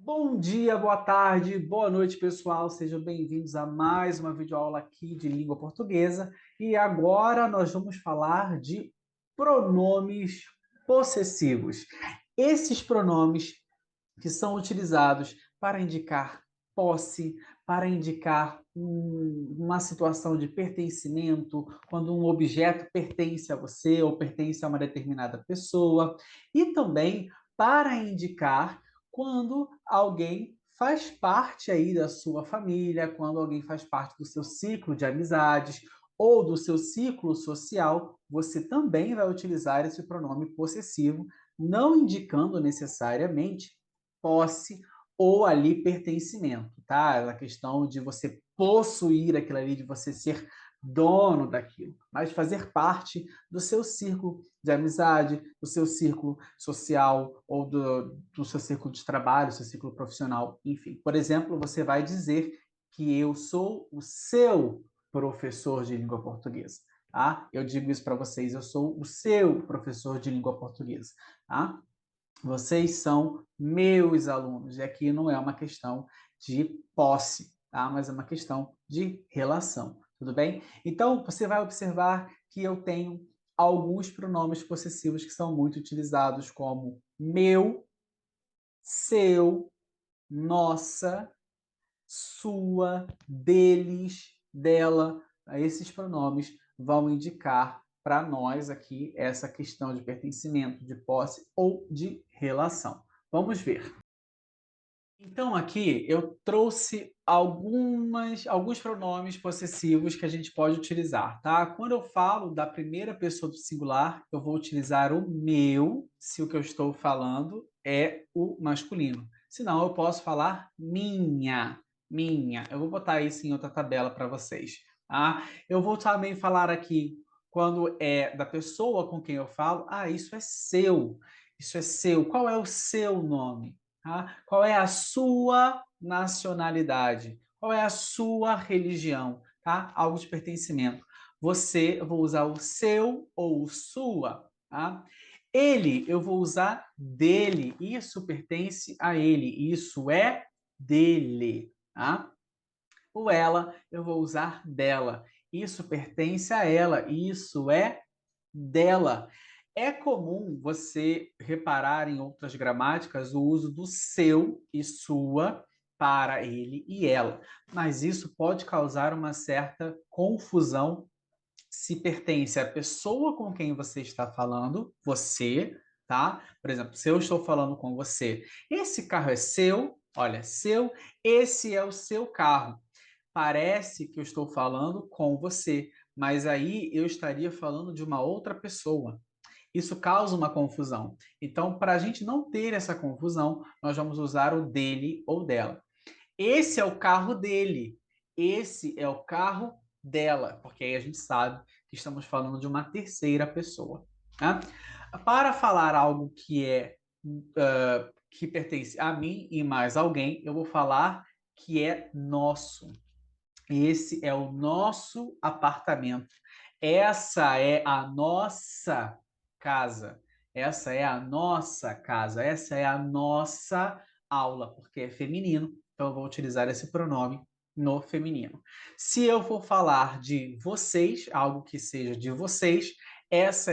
Bom dia, boa tarde, boa noite, pessoal. Sejam bem-vindos a mais uma videoaula aqui de língua portuguesa. E agora nós vamos falar de pronomes possessivos. Esses pronomes que são utilizados para indicar posse, para indicar uma situação de pertencimento, quando um objeto pertence a você ou pertence a uma determinada pessoa, e também para indicar quando alguém faz parte aí da sua família, quando alguém faz parte do seu ciclo de amizades ou do seu ciclo social, você também vai utilizar esse pronome possessivo, não indicando necessariamente posse ou ali pertencimento, tá? A questão de você possuir aquilo ali, de você ser dono daquilo, mas fazer parte do seu círculo de amizade, do seu círculo social ou do seu círculo de trabalho, seu círculo profissional, enfim. Por exemplo, você vai dizer que eu sou o seu professor de língua portuguesa, tá? Eu digo isso para vocês, eu sou o seu professor de língua portuguesa, tá? Vocês são meus alunos. E aqui não é uma questão de posse, tá? Mas é uma questão de relação. Tudo bem? Então, você vai observar que eu tenho alguns pronomes possessivos que são muito utilizados, como meu, seu, nossa, sua, deles, dela. Esses pronomes vão indicar para nós aqui essa questão de pertencimento, de posse ou de relação. Vamos ver. Então, aqui eu trouxe alguns pronomes possessivos que a gente pode utilizar, tá? Quando eu falo da primeira pessoa do singular, eu vou utilizar o meu, se o que eu estou falando é o masculino. Senão, eu posso falar minha, minha. Eu vou botar isso em outra tabela para vocês, tá? Eu vou também falar aqui, quando é da pessoa com quem eu falo, isso é seu, isso é seu. Qual é o seu nome? Tá? Qual é a sua nacionalidade? Qual é a sua religião? Tá? Algo de pertencimento. Você, eu vou usar o seu ou o sua. Tá? Ele, eu vou usar dele. Isso pertence a ele. Isso é dele. Tá? O ela, eu vou usar dela. Isso pertence a ela. Isso é dela. É comum você reparar em outras gramáticas o uso do seu e sua para ele e ela, mas isso pode causar uma certa confusão se pertence à pessoa com quem você está falando, você, tá? Por exemplo, se eu estou falando com você, esse carro é seu, olha, seu, esse é o seu carro. Parece que eu estou falando com você, mas aí eu estaria falando de uma outra pessoa. Isso causa uma confusão. Então, para a gente não ter essa confusão, nós vamos usar o dele ou dela. Esse é o carro dele. Esse é o carro dela, porque aí a gente sabe que estamos falando de uma terceira pessoa. Tá? Para falar algo que pertence a mim e mais alguém, eu vou falar que é nosso. Esse é o nosso apartamento. Essa é a nossa casa. Essa é a nossa casa. Essa é a nossa aula, porque é feminino. Então, eu vou utilizar esse pronome no feminino. Se eu for falar de vocês, algo que seja de vocês, essa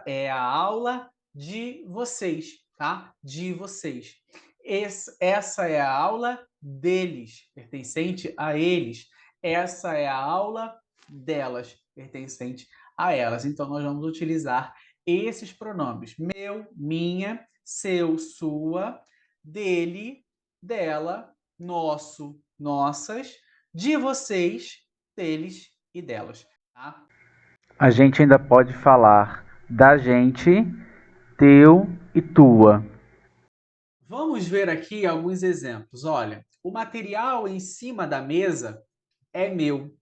é a aula de vocês, tá? De vocês. Essa é a aula deles, pertencente a eles. Essa é a aula delas, pertencente a elas. Então, nós vamos utilizar esses pronomes: meu, minha, seu, sua, dele, dela, nosso, nossas, de vocês, deles e delas. Tá? A gente ainda pode falar da gente, teu e tua. Vamos ver aqui alguns exemplos. Olha, o material em cima da mesa é meu.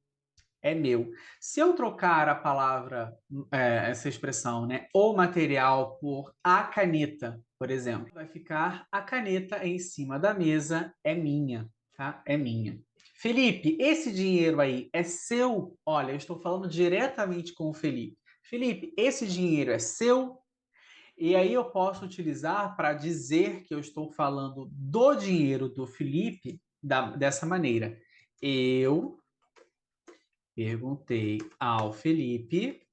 É meu. Se eu trocar a palavra, essa expressão, né, o material por a caneta, por exemplo, vai ficar a caneta em cima da mesa é minha, tá? É minha. Felipe, esse dinheiro aí é seu? Olha, eu estou falando diretamente com o Felipe. Felipe, esse dinheiro é seu? E aí eu posso utilizar para dizer que eu estou falando do dinheiro do Felipe dessa maneira. Eu perguntei ao Felipe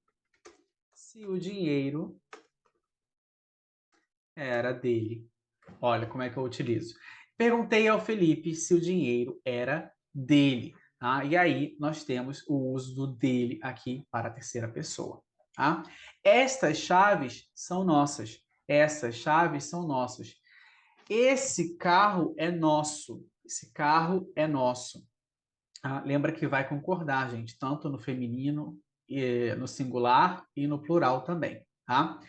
se o dinheiro era dele. Olha como é que eu utilizo. Perguntei ao Felipe se o dinheiro era dele. Tá? E aí nós temos o uso do dele aqui para a terceira pessoa. Tá? Estas chaves são nossas. Essas chaves são nossas. Esse carro é nosso. Esse carro é nosso. Ah, lembra que vai concordar, gente, tanto no feminino, no singular e no plural também, tá?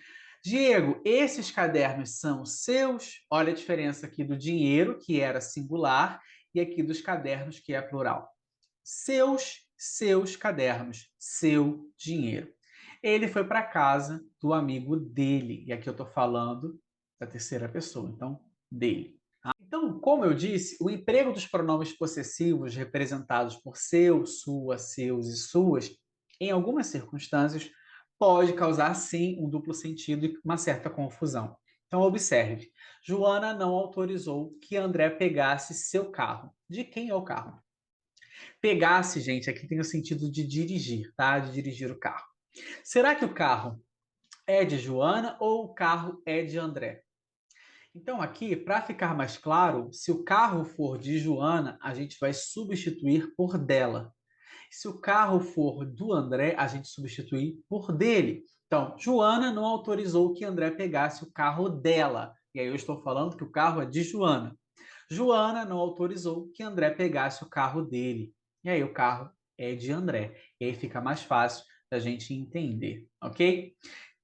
Diego, esses cadernos são seus? Olha a diferença aqui do dinheiro, que era singular, e aqui dos cadernos, que é plural. Seus cadernos, seu dinheiro. Ele foi para casa do amigo dele, e aqui eu estou falando da terceira pessoa, então, dele. Então, como eu disse, o emprego dos pronomes possessivos representados por seu, sua, seus e suas, em algumas circunstâncias, pode causar, sim, um duplo sentido e uma certa confusão. Então, observe. Joana não autorizou que André pegasse seu carro. De quem é o carro? Pegasse, gente, aqui tem o sentido de dirigir, tá? De dirigir o carro. Será que o carro é de Joana ou o carro é de André? Então, aqui, para ficar mais claro, se o carro for de Joana, a gente vai substituir por dela. Se o carro for do André, a gente substitui por dele. Então, Joana não autorizou que André pegasse o carro dela. E aí eu estou falando que o carro é de Joana. Joana não autorizou que André pegasse o carro dele. E aí o carro é de André. E aí fica mais fácil da gente entender, ok?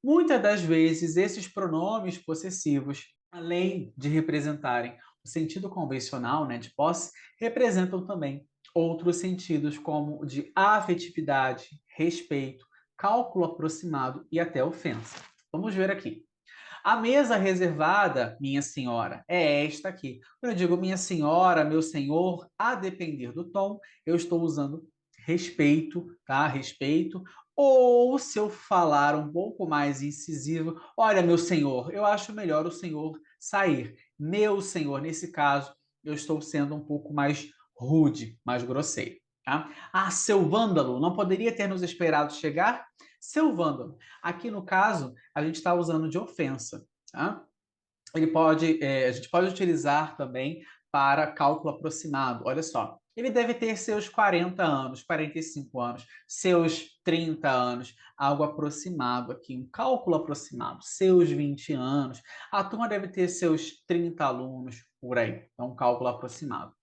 Muitas das vezes, esses pronomes possessivos, além de representarem o sentido convencional, né, de posse, representam também outros sentidos, como o de afetividade, respeito, cálculo aproximado e até ofensa. Vamos ver aqui. A mesa reservada, minha senhora, é esta aqui. Quando eu digo minha senhora, meu senhor, a depender do tom, eu estou usando respeito, tá? Respeito. Ou se eu falar um pouco mais incisivo, olha, meu senhor, eu acho melhor o senhor sair. Meu senhor, nesse caso, eu estou sendo um pouco mais rude, mais grosseiro, tá? Ah, seu vândalo, não poderia ter nos esperado chegar? Seu vândalo. Aqui no caso, a gente está usando de ofensa, tá? A gente pode utilizar também para cálculo aproximado. Olha só, ele deve ter seus 40 anos, 45 anos, seus 30 anos, algo aproximado aqui, um cálculo aproximado, seus 20 anos. A turma deve ter seus 30 alunos, por aí. Então, um cálculo aproximado.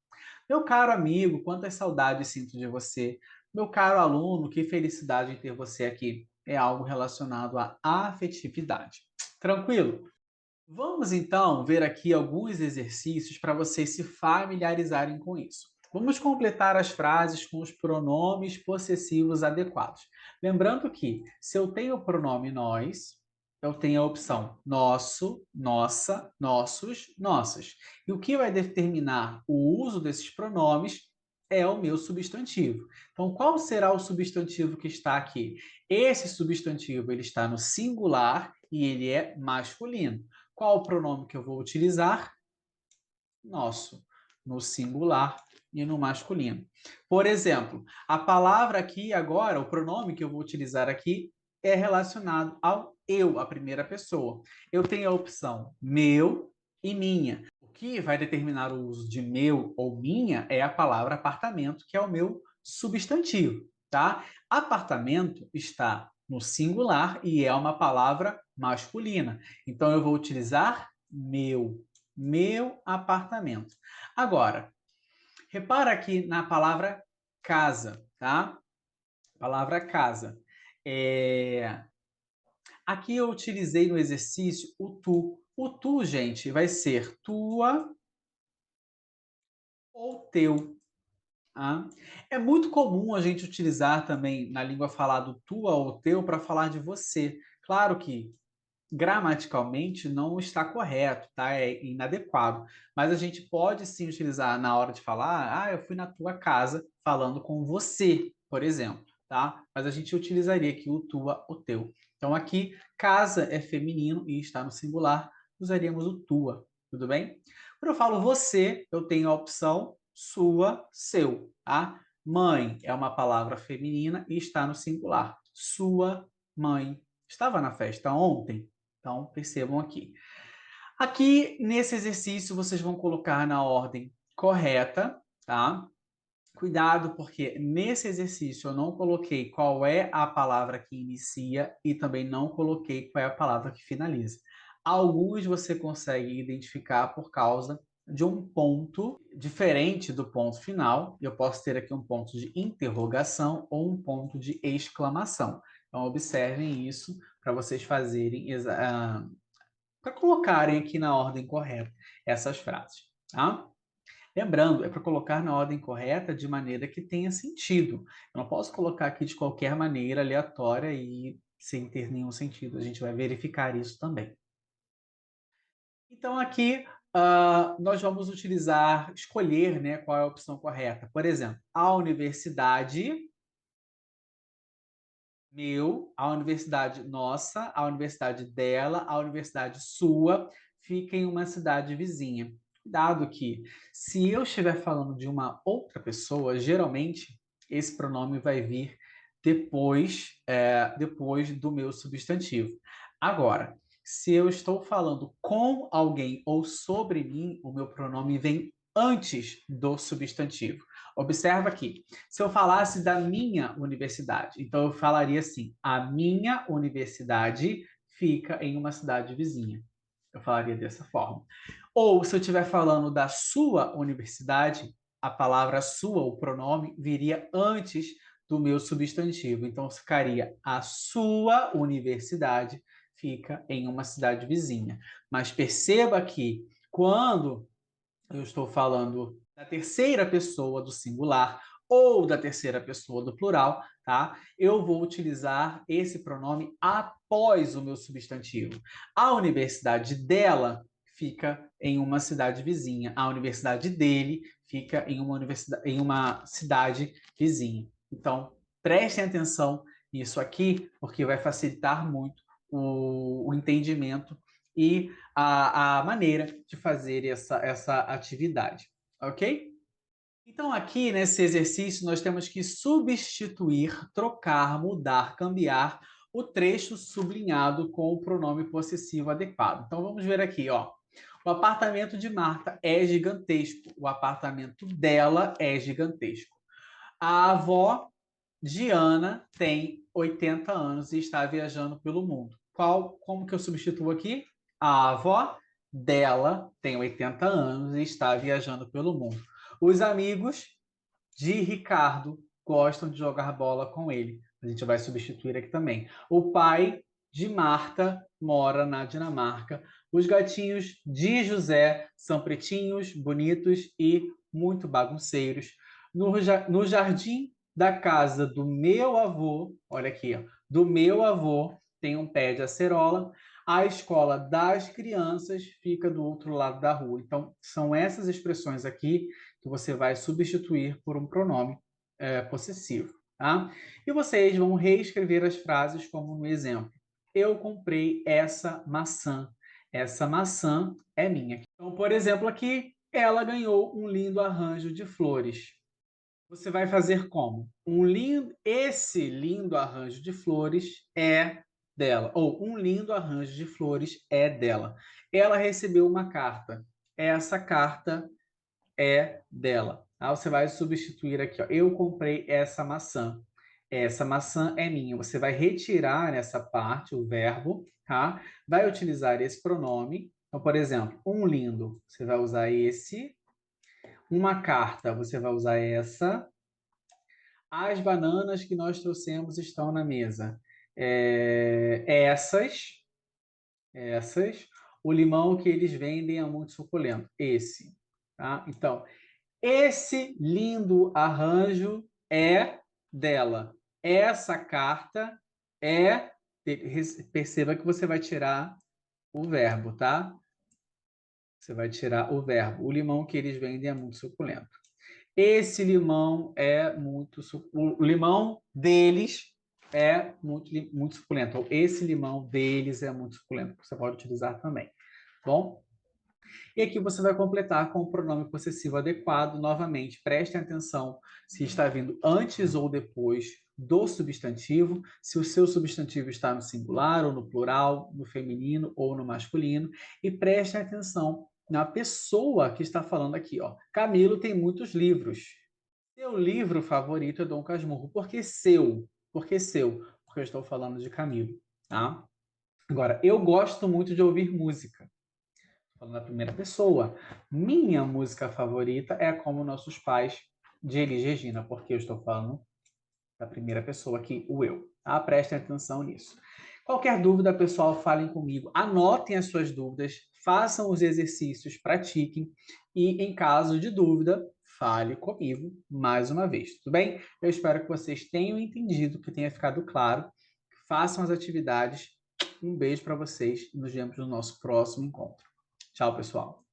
Meu caro amigo, quantas saudades sinto de você. Meu caro aluno, que felicidade em ter você aqui. É algo relacionado à afetividade. Tranquilo? Vamos então ver aqui alguns exercícios para vocês se familiarizarem com isso. Vamos completar as frases com os pronomes possessivos adequados. Lembrando que, se eu tenho o pronome nós, eu tenho a opção nosso, nossa, nossos, nossas. E o que vai determinar o uso desses pronomes é o meu substantivo. Então, qual será o substantivo que está aqui? Esse substantivo ele está no singular e ele é masculino. Qual o pronome que eu vou utilizar? Nosso, no singular e no masculino. Por exemplo, a palavra aqui agora, o pronome que eu vou utilizar aqui é relacionado ao eu, a primeira pessoa. Eu tenho a opção meu e minha. O que vai determinar o uso de meu ou minha é a palavra apartamento, que é o meu substantivo, tá? Apartamento está no singular e é uma palavra masculina. Então eu vou utilizar meu apartamento. Agora, repara aqui na palavra casa, tá? Palavra casa. Aqui eu utilizei no exercício o tu. O tu, gente, vai ser tua ou teu. Tá? É muito comum a gente utilizar também na língua falada tua ou teu para falar de você. Claro que gramaticalmente não está correto, tá? É inadequado. Mas a gente pode sim utilizar na hora de falar, eu fui na tua casa falando com você, por exemplo, tá? Mas a gente utilizaria aqui o tua, o teu. Então, aqui, casa é feminino e está no singular, usaríamos o tua, tudo bem? Quando eu falo você, eu tenho a opção sua, seu, tá? Mãe é uma palavra feminina e está no singular. Sua mãe. Estava na festa ontem? Então, percebam aqui. Aqui, nesse exercício, vocês vão colocar na ordem correta, tá? Cuidado, porque nesse exercício eu não coloquei qual é a palavra que inicia e também não coloquei qual é a palavra que finaliza. Alguns você consegue identificar por causa de um ponto diferente do ponto final. Eu posso ter aqui um ponto de interrogação ou um ponto de exclamação. Então, observem isso para vocês fazerem, para colocarem aqui na ordem correta essas frases, tá? Lembrando, é para colocar na ordem correta de maneira que tenha sentido. Eu não posso colocar aqui de qualquer maneira aleatória e sem ter nenhum sentido. A gente vai verificar isso também. Então, aqui nós vamos utilizar, escolher, né, qual é a opção correta. Por exemplo, a universidade meu, a universidade nossa, a universidade dela, a universidade sua, fica em uma cidade vizinha. Cuidado que, se eu estiver falando de uma outra pessoa, geralmente esse pronome vai vir depois do meu substantivo. Agora, se eu estou falando com alguém ou sobre mim, o meu pronome vem antes do substantivo. Observa aqui. Se eu falasse da minha universidade, então eu falaria assim: a minha universidade fica em uma cidade vizinha. Eu falaria dessa forma. Ou se eu estiver falando da sua universidade, a palavra sua, o pronome, viria antes do meu substantivo. Então ficaria: a sua universidade fica em uma cidade vizinha. Mas perceba que quando eu estou falando da terceira pessoa do singular ou da terceira pessoa do plural, tá? Eu vou utilizar esse pronome após o meu substantivo. A universidade dela fica em uma cidade vizinha. A universidade dele fica em uma cidade vizinha. Então, prestem atenção nisso aqui, porque vai facilitar muito o entendimento e a maneira de fazer essa atividade, ok? Então, aqui nesse exercício, nós temos que substituir, trocar, mudar, cambiar o trecho sublinhado com o pronome possessivo adequado. Então, vamos ver aqui, ó. O apartamento de Marta é gigantesco. O apartamento dela é gigantesco. A avó de Ana tem 80 anos e está viajando pelo mundo. Como que eu substituo aqui? A avó dela tem 80 anos e está viajando pelo mundo. Os amigos de Ricardo gostam de jogar bola com ele. A gente vai substituir aqui também. O pai de Marta mora na Dinamarca. Os gatinhos de José são pretinhos, bonitos e muito bagunceiros. No jardim da casa do meu avô, olha aqui, ó, do meu avô tem um pé de acerola. A escola das crianças fica do outro lado da rua. Então, são essas expressões aqui que você vai substituir por um pronome possessivo. Tá? E vocês vão reescrever as frases como no exemplo. Eu comprei essa maçã. Essa maçã é minha. Então, por exemplo, aqui, ela ganhou um lindo arranjo de flores. Você vai fazer como? Esse lindo arranjo de flores é dela. Ou um lindo arranjo de flores é dela. Ela recebeu uma carta. Essa carta é dela. Tá? Você vai substituir aqui, ó. Eu comprei essa maçã. Essa maçã é minha. Você vai retirar nessa parte o verbo, tá? Vai utilizar esse pronome. Então, por exemplo, um lindo, você vai usar esse. Uma carta, você vai usar essa. As bananas que nós trouxemos estão na mesa. Essas. O limão que eles vendem é muito suculento. Esse. Tá? Então, esse lindo arranjo é dela. Essa carta é. Perceba que você vai tirar o verbo, tá? Você vai tirar o verbo. O limão que eles vendem é muito suculento. Esse limão é muito. O limão deles é muito suculento. Ou esse limão deles é muito suculento. Você pode utilizar também. Bom? E aqui você vai completar com o pronome possessivo adequado. Novamente, prestem atenção se está vindo antes ou depois do substantivo, se o seu substantivo está no singular ou no plural, no feminino ou no masculino. E prestem atenção na pessoa que está falando aqui. Ó. Camilo tem muitos livros. Seu livro favorito é Dom Casmurro. Por que seu? Por que seu? Porque eu estou falando de Camilo. Tá? Agora, eu gosto muito de ouvir música. Falando na primeira pessoa. Minha música favorita é Como Nossos Pais, de Elis Regina, porque eu estou falando da primeira pessoa aqui, o eu. Tá? Prestem atenção nisso. Qualquer dúvida, pessoal, falem comigo. Anotem as suas dúvidas, façam os exercícios, pratiquem e, em caso de dúvida, fale comigo mais uma vez, tudo bem? Eu espero que vocês tenham entendido, que tenha ficado claro. Façam as atividades. Um beijo para vocês e nos vemos no nosso próximo encontro. Tchau, pessoal.